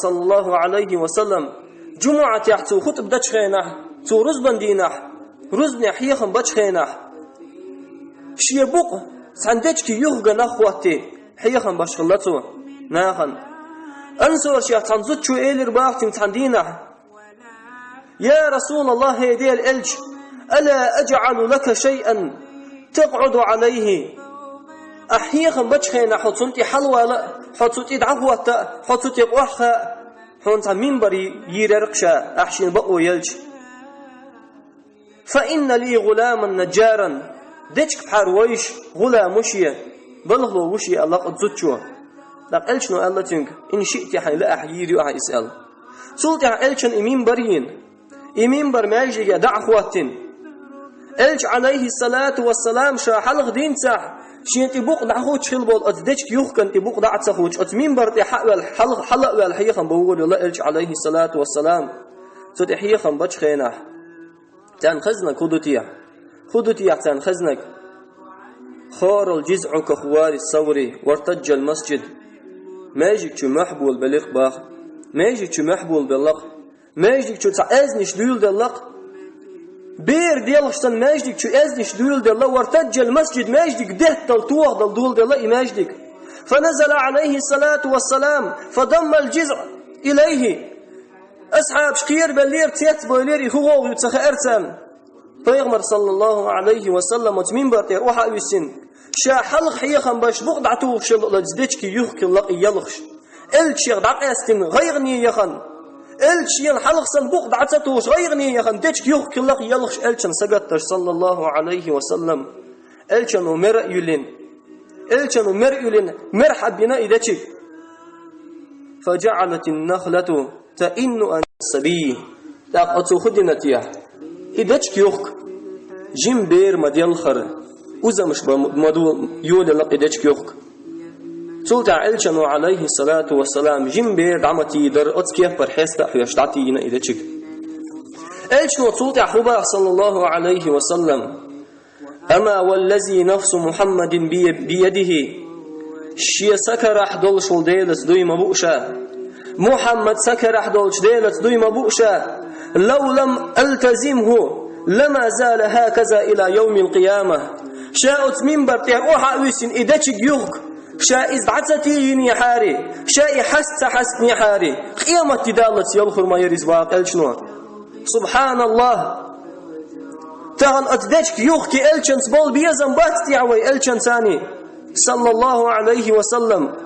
صلى الله عليه وسلم جمعة يحتو خطب دچخينه تو رز بندينه رزني حيخم بچخينه شيبوق سندچكي يوغ نخوتي حيخم باشخلتو ناخن انصور شيخ تنزت شو ايلر باختم تندينه يا رسول الله هدي الالج الا اجعل لك شيئا تقعد عليه احيخم بچخينه حصنتي حلوه لا حصتي دعوه حصتي قوخه حونت منبري يررقشا احشين بقو يلج فإن لي غلاما نجارا دچك بحرويش غلامشية بلغلو وشي الله قد زدشو لق ألشنو الله تنك إن شئت حي لا أحييري وأح إسأل سلطة ألشن إمين برين إمين برماجي دعواتين ألش عليه الصلاة والسلام شا حلق دين ساح شين تبوق دعوت شلبول أتدچك يوخكن تبوق دعت سخوش أتمين برتي حلق والحيخن بقول الله ألش عليه الصلاة والسلام سلطة حيخن بچ خينه تان خزنك خدوتيا تان خزنك خار الجزع كخوار الثوري وارتج المسجد ماجيك شو محبول بلق باخ ماجيك شو محبول باللق ماجيك شو تعزنش دول دلق بير ديالشتن ماجيك شو ازنش دول دلق وارتج المسجد ماجيك دهت التوغ دول دلق ماجيك فنزل عليه الصلاة والسلام فضم الجزع إليه أصحاب شقير بلير تيت بولير هو يتخيرتم پیغمبر صلى الله عليه وسلم وتمين برتير وحا يسن شا حلق حيخن باش بقد عتوغ شل لجدك يخك لق يلخش الشيخ دقيستن غيرني يخن الشيخ حلق سن بقد عتوغ غيرني يخن دچك يخك لق يلخش الشن سقطش صلى الله عليه وسلم الشن مرئلين مرحب بنا إدچك فجعلت النخلة تئن أن السبي تاقتو خدنتيا إدچك يوخ جيم بير مديال خر وزمش بمدو يول لق إدچك يوخ سلطة علشان عليه الصلاة والسلام جيم بير دعمتي در أتكيف برحيس تأحيشتعتي إنا إدچك علشان سلطة حبا صلى الله عليه وسلم أما والذي نفس محمد بيده شي سكر أحدول شلديلس دوي مبؤشا محمد سكر أحدولش ديلت دوي مبؤشا لو لم ألتزمه لما زال هكذا إلى يوم القيامة شاءت منبر تيروحا ويسن إدتش يوغ شاء إزدعتتي ينيحاري شاء حست نيحاري قيامة تدالت يلخر ما يريز واقل شنو سبحان الله تغن أتدتش يوغ كي ألشن سبول بيزن بات تيعوي ألشن ثاني صلى الله عليه وسلم